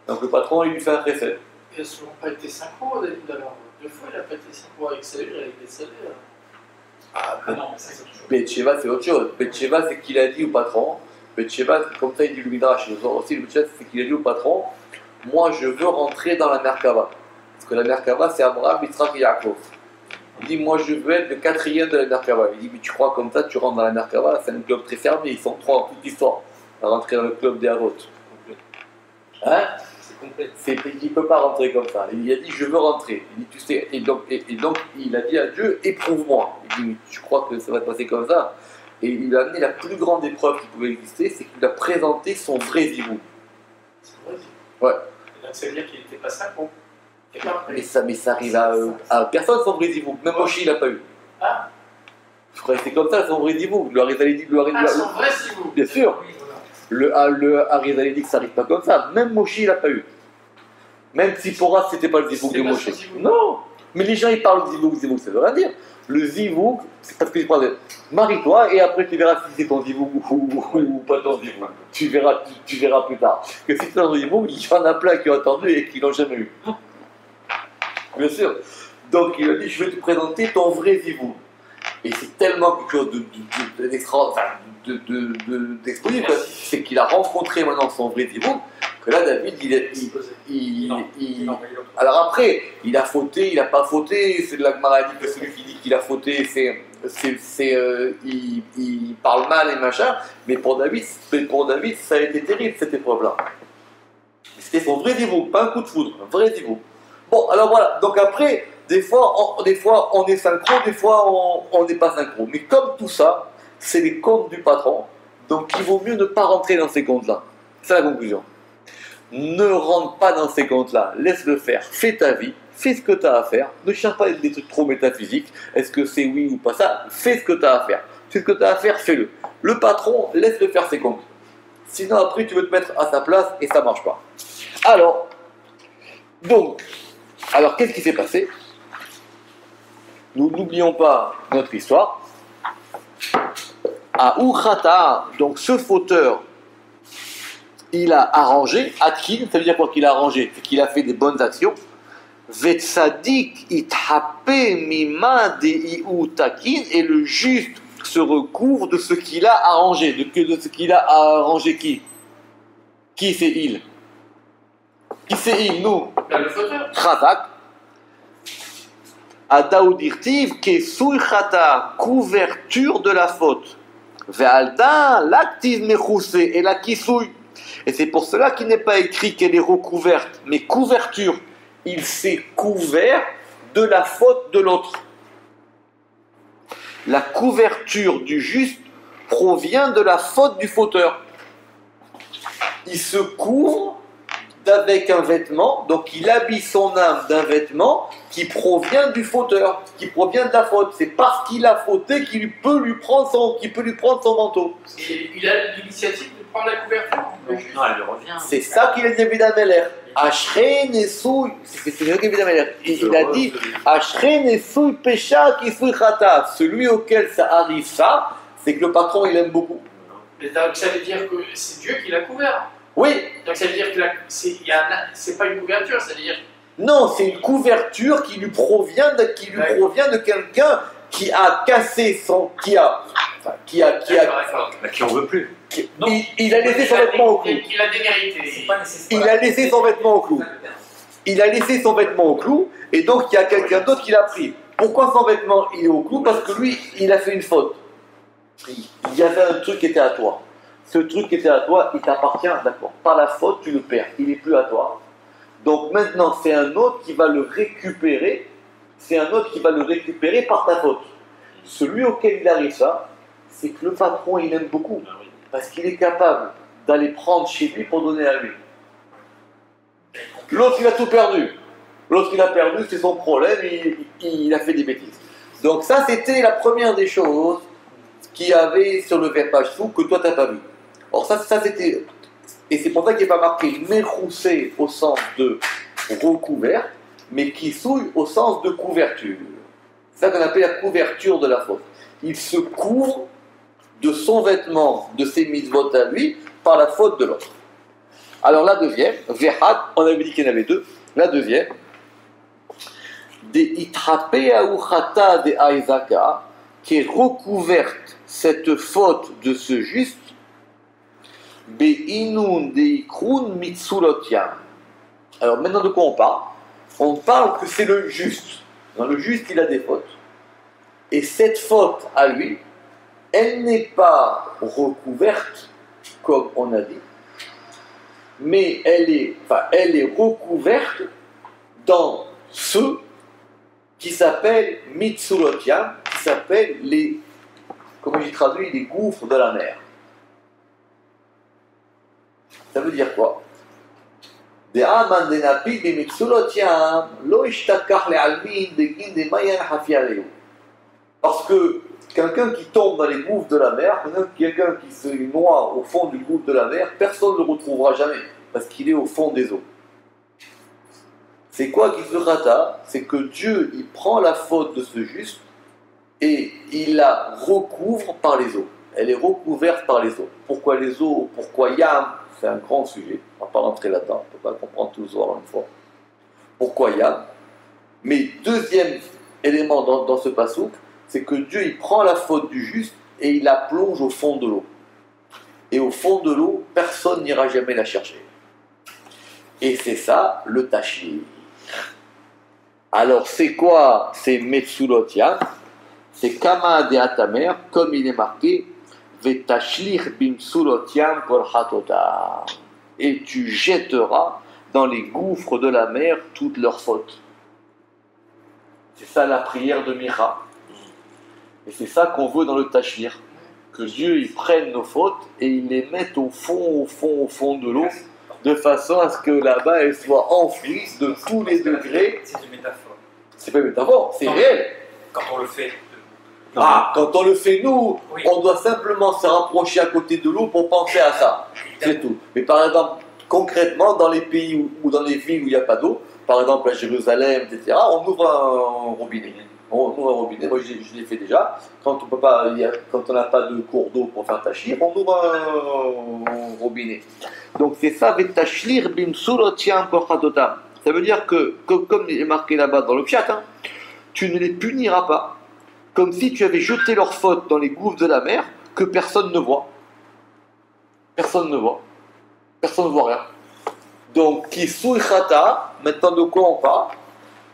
Donc le patron, il lui fait un recette. Ils n'ont pas été synchro, David, alors. 2 fois, il n'a pas été synchro avec Saül, avec des salaires. Ah non, mais ça c'est toujours. Betsheva, c'est autre chose. Betsheva, c'est qu'il a dit au patron. Betsheva, comme ça, il dit le Midrash, il nous en aussi, le Betsheva, c'est qu'il a dit au patron, moi, je veux rentrer dans la Merkava. Parce que la Merkava, c'est Abraham, Yitzhak et Yaakov. Il dit, moi, je veux être le 4e de la Merkava. Il dit, mais tu crois comme ça, tu rentres dans la Merkava, c'est un club très fermé, ils sont 3 en toute l'histoire, à rentrer dans le club des Havot. Hein? Il ne peut pas rentrer comme ça. Il a dit, je veux rentrer. Il dit, tu sais, et donc il a dit à Dieu, éprouve-moi. Il dit, tu crois que ça va te passer comme ça? Et il a amené la plus grande épreuve qui pouvait exister, c'est qu'il a présenté son vrai zivou. C'est vrai. Ouais. Donc ça veut dire qu'il n'était pas synchro. Mais ça arrive à personne son vrai zivou. Même Moshe, il n'a pas eu. Ah, Je crois que c'est comme ça son vrai zivou. Le Harizal dit, son vrai zivou. bien sûr. Oui, voilà. Le Harizal dit que ça n'arrive pas comme ça. Même Moshe, il n'a pas eu. Même si pour As, c'était pas le zivouk de C'était pas Moshe. son zivouk. Non. Mais les gens, ils parlent de zivouk, ça veut rien dire. Le zivouk, c'est parce que tu parles de marie-toi et après tu verras si c'est ton zivouk ou pas ton zivouk. Tu verras plus tard. Que si c'est ton zivouk, il y en a plein qui ont attendu et qui l'ont jamais eu. Bien sûr. Donc il a dit, je vais te présenter ton vrai zivouk. Et c'est tellement quelque chose d'extraordinaire, d'explosif, c'est qu'il a rencontré maintenant son vrai zivouk, que là David, alors après, il a fauté, il n'a pas fauté, c'est de la maladie que celui qui dit qu'il a fauté, il parle mal et machin, mais pour David, ça a été terrible cette épreuve-là. C'était son vrai zivouk, pas un coup de foudre, un vrai zivouk. Bon, alors voilà, donc après, des fois on est synchro, des fois on n'est pas synchro. Mais comme tout ça, c'est les comptes du patron, donc il vaut mieux ne pas rentrer dans ces comptes-là. C'est la conclusion. Ne rentre pas dans ces comptes-là, laisse-le faire, fais ta vie, fais ce que tu as à faire, ne cherche pas des trucs trop métaphysiques, est-ce que c'est oui ou pas ça, fais ce que tu as à faire. Fais ce que tu as à faire, fais-le. Le patron, laisse-le faire ses comptes. Sinon après tu veux te mettre à sa place et ça ne marche pas. Alors qu'est-ce qui s'est passé? Nous n'oublions pas notre histoire. À Urchata, donc ce fauteur, il a arrangé, Atkin, ça veut dire quoi qu'il a arrangé? C'est qu'il a fait des bonnes actions. Vetsadik ithape mima deiu takin, et le juste se recouvre de ce qu'il a arrangé. De ce qu'il a arrangé qui? Qui c'est il? Qui c'est il? Nous? Le fauteur. Chazak. Adaoudirtiv, kesui chata, couverture de la faute. Ve'alda, l'active mechousse, et la kisui. Et c'est pour cela qu'il n'est pas écrit qu'elle est recouverte, mais couverture. Il s'est couvert de la faute de l'autre. La couverture du juste provient de la faute du fauteur. Il se couvre avec un vêtement, donc il habille son âme d'un vêtement qui provient du fauteur, qui provient de la faute. C'est parce qu'il a fauté qu'il peut lui prendre son manteau. Et il a l'initiative de prendre la couverture. Non, elle lui revient. C'est ça qu'il a dit à Meller. Ashre nesou, c'est ce qu'il il a dit Ashre nesou pécha qui sou chata. Celui auquel ça arrive ça, c'est que le patron il aime beaucoup. Mais donc ça veut dire que c'est Dieu qui l'a couvert. Oui. Donc ça veut dire que c'est pas une couverture, ça veut dire. Non, c'est une couverture qui lui provient de quelqu'un qui a cassé son, qui en veut plus. Il a laissé son vêtement au clou. Il a démérité. C'est pas nécessaire. Il a laissé son vêtement au clou. Il a laissé son vêtement au clou, et donc il y a quelqu'un d'autre qui l'a pris. Pourquoi son vêtement il est au clou? Parce que lui, il a fait une faute. Il y avait un truc qui était à toi. Ce truc qui était à toi, il t'appartient, d'accord. Par la faute, tu le perds. Il n'est plus à toi. Donc maintenant, c'est un autre qui va le récupérer. C'est un autre qui va le récupérer par ta faute. Celui auquel il arrive ça, c'est que le patron, il aime beaucoup. Parce qu'il est capable d'aller prendre chez lui pour donner à lui. L'autre, il a tout perdu. L'autre, il a perdu, c'est son problème, il a fait des bêtises. Donc ça, c'était la première des choses qu'il y avait sur le verbage sous que toi, tu n'as pas vu. Or ça c'était... Et c'est pour ça qu'il n'est pas marqué méroussé au sens de recouvert, mais qui souille au sens de couverture. C'est ça qu'on appelle la couverture de la faute. Il se couvre de son vêtement, de ses mitzvot à lui, par la faute de l'autre. Alors la deuxième, Vehad, on avait dit qu'il y en avait deux. La deuxième, de Itrapea Uchata de Aizaka, qui est recouverte cette faute de ce juste, Be'inun de Ikrun Mitsulotiam. Alors maintenant de quoi on parle? On parle que c'est le juste. Dans le juste, il a des fautes. Et cette faute à lui, elle n'est pas recouverte, comme on a dit, mais elle est recouverte dans ceux qui s'appellent Mitsulotiam, qui s'appellent les, comment j'ai traduit, les gouffres de la mer. Ça veut dire quoi? Parce que quelqu'un qui tombe dans les gouffres de la mer, quelqu'un qui se noie au fond du gouffre de la mer, personne ne le retrouvera jamais, parce qu'il est au fond des eaux. C'est quoi qui se rata? C'est que Dieu, il prend la faute de ce juste et il la recouvre par les eaux. Elle est recouverte par les eaux. Pourquoi les eaux? Pourquoi Yam? C'est un grand sujet. On ne va pas rentrer là-dedans. On ne peut pas comprendre tout ça en une fois. Pourquoi Yam? Mais deuxième élément dans ce passouk, c'est que Dieu, il prend la faute du juste et il la plonge au fond de l'eau. Et au fond de l'eau, personne n'ira jamais la chercher. Et c'est ça, le tachlir. Alors, c'est quoi? C'est Metsulotiam. C'est Kama de Atamer, comme il est marqué, Vetashlir bimsulotiam kol hatotam. Et tu jetteras dans les gouffres de la mer toutes leurs fautes. C'est ça la prière de Mira. Et c'est ça qu'on veut dans le tachlir. Que Dieu il prenne nos fautes et il les mette au fond de l'eau, de façon à ce que là-bas elles soient enfouies de tous les degrés. C'est une métaphore. C'est pas une métaphore, c'est réel. Quand on le fait. Quand on le fait nous, oui. On doit simplement se rapprocher à côté de l'eau pour penser à ça. C'est tout. Mais par exemple, concrètement, dans les pays ou dans les villes où il n'y a pas d'eau, par exemple à Jérusalem, etc., on ouvre un robinet. Moi je l'ai fait déjà. Quand on n'a pas de cours d'eau pour faire tachlir, on ouvre un robinet. Donc c'est ça, Vetashlir bimsulotiam kochatotam. Ça veut dire que, comme il est marqué là-bas dans le Pshat, hein, tu ne les puniras pas, comme si tu avais jeté leur faute dans les gouffres de la mer, que personne ne voit. Personne ne voit. Personne ne voit rien. Donc, Kisui Khata, maintenant de quoi on parle?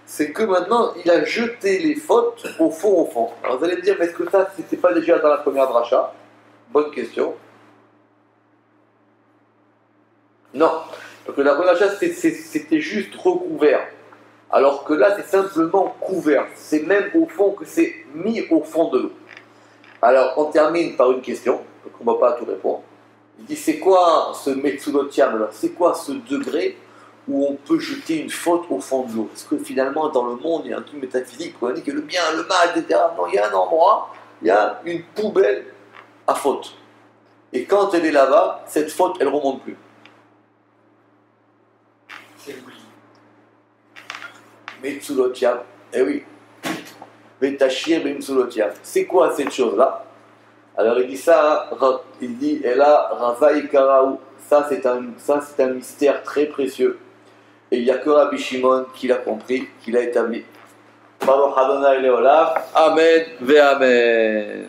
C'est que maintenant, il a jeté les fautes au fond. Alors vous allez me dire, mais est-ce que ça, c'était pas déjà dans la première dracha? Bonne question. Non. Donc la première dracha, c'était juste recouvert. Alors que là, c'est simplement couvert. C'est même au fond que c'est mis au fond de l'eau. Alors, on termine par une question, donc on ne va pas tout répondre. Il dit, c'est quoi ce Metsulotiam là? C'est quoi ce degré où on peut jeter une faute au fond de l'eau? Est-ce que finalement, dans le monde, il y a un truc métaphysique où on dit que le bien, le mal, etc. Non, il y a un endroit, il y a une poubelle à faute. Et quand elle est là-bas, cette faute, elle ne remonte plus. C'est l'oubli. Metsulotiam, eh oui. Betashir Metsulotiam. C'est quoi cette chose-là? Alors il dit ça, il dit, et là, Ravaï Karaou, ça c'est un mystère très précieux. Et il n'y a que Rabbi Shimon qui l'a compris, qui l'a établi. Baruch Adonai Leolam, Amen ve Amen.